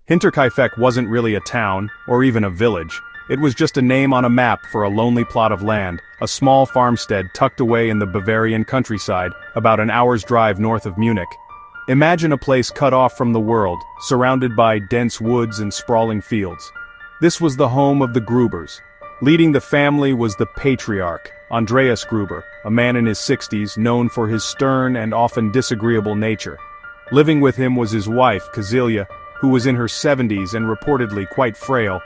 Hinterkaifeck wasn't really a town, or even a village. It was just a name on a map for a lonely plot of land, a small farmstead tucked away in the Bavarian countryside, about an hour's drive north of Munich. Imagine a place cut off from the world, surrounded by dense woods and sprawling fields. This was the home of the Grubers. Leading the family was the patriarch, Andreas Gruber, a man in his 60s known for his stern and often disagreeable nature. Living with him was his wife, Kazilia, who was in her 70s and reportedly quite frail.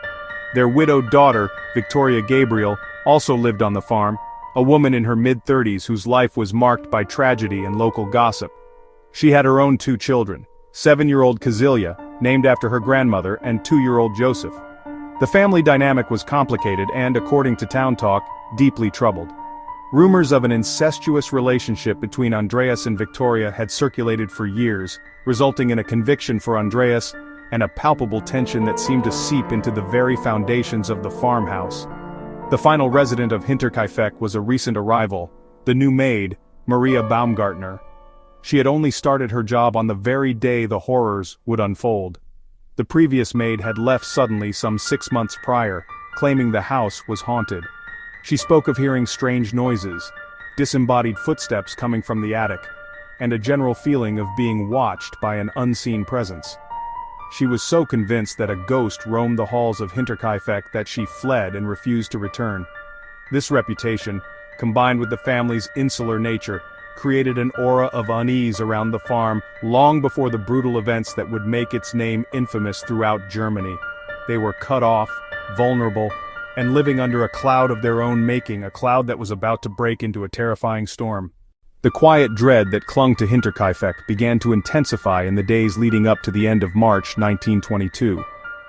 Their widowed daughter, Victoria Gabriel, also lived on the farm, a woman in her mid-30s whose life was marked by tragedy and local gossip. She had her own 2 children, 7-year-old Kazilia, named after her grandmother, and 2-year-old Joseph. The family dynamic was complicated and, according to town talk, deeply troubled. Rumors of an incestuous relationship between Andreas and Victoria had circulated for years, resulting in a conviction for Andreas and a palpable tension that seemed to seep into the very foundations of the farmhouse. The final resident of Hinterkaifeck was a recent arrival, the new maid, Maria Baumgartner. She had only started her job on the very day the horrors would unfold. The previous maid had left suddenly some 6 months prior, claiming the house was haunted. She spoke of hearing strange noises, disembodied footsteps coming from the attic, and a general feeling of being watched by an unseen presence. She was so convinced that a ghost roamed the halls of Hinterkaifeck that she fled and refused to return. This reputation, combined with the family's insular nature, created an aura of unease around the farm long before the brutal events that would make its name infamous throughout Germany. They were cut off, vulnerable, and living under a cloud of their own making, a cloud that was about to break into a terrifying storm. The quiet dread that clung to Hinterkaifeck began to intensify in the days leading up to the end of March 1922.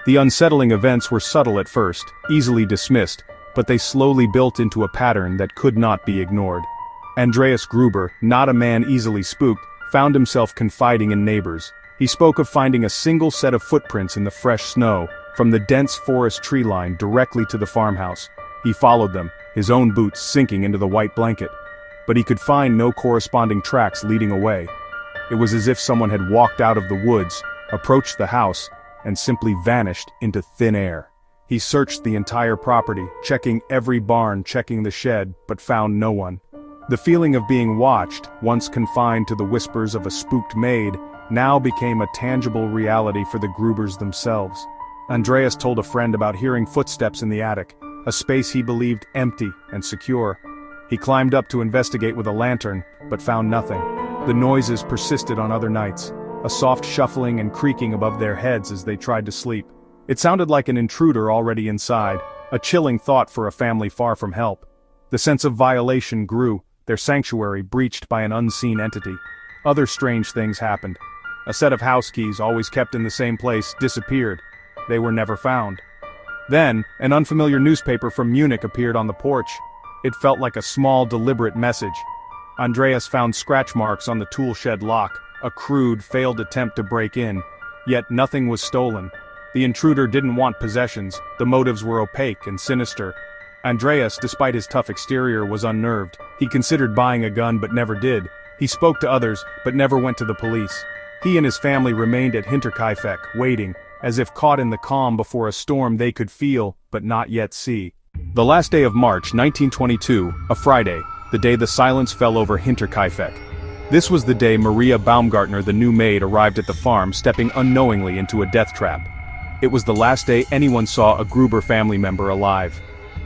The unsettling events were subtle at first, easily dismissed, but they slowly built into a pattern that could not be ignored. Andreas Gruber, not a man easily spooked, found himself confiding in neighbors. He spoke of finding a single set of footprints in the fresh snow, from the dense forest tree line directly to the farmhouse. He followed them, his own boots sinking into the white blanket. But he could find no corresponding tracks leading away. It was as if someone had walked out of the woods, approached the house, and simply vanished into thin air. He searched the entire property, checking every barn, checking the shed, but found no one. The feeling of being watched, once confined to the whispers of a spooked maid, now became a tangible reality for the Grubers themselves. Andreas told a friend about hearing footsteps in the attic, a space he believed empty and secure. He climbed up to investigate with a lantern, but found nothing. The noises persisted on other nights, a soft shuffling and creaking above their heads as they tried to sleep. It sounded like an intruder already inside, a chilling thought for a family far from help. The sense of violation grew, their sanctuary breached by an unseen entity. Other strange things happened. A set of house keys, always kept in the same place, disappeared. They were never found. Then, an unfamiliar newspaper from Munich appeared on the porch. It felt like a small, deliberate message. Andreas found scratch marks on the tool shed lock, a crude, failed attempt to break in. Yet nothing was stolen. The intruder didn't want possessions, the motives were opaque and sinister. Andreas, despite his tough exterior, was unnerved. He considered buying a gun but never did. He spoke to others, but never went to the police. He and his family remained at Hinterkaifeck, waiting, as if caught in the calm before a storm they could feel, but not yet see. The last day of March 1922, a Friday, the day the silence fell over Hinterkaifeck. This was the day Maria Baumgartner, the new maid, arrived at the farm, stepping unknowingly into a death trap. It was the last day anyone saw a Gruber family member alive.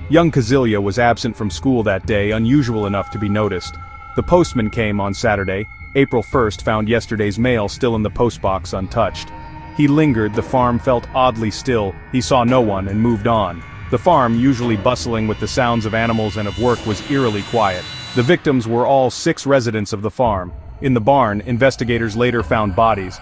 Young Kazilia was absent from school that day, unusual enough to be noticed. The postman came on Saturday, April 1st, found yesterday's mail still in the postbox untouched. He lingered, the farm felt oddly still, he saw no one and moved on. The farm, usually bustling with the sounds of animals and of work, was eerily quiet. The victims were all 6 residents of the farm. In the barn, investigators later found bodies.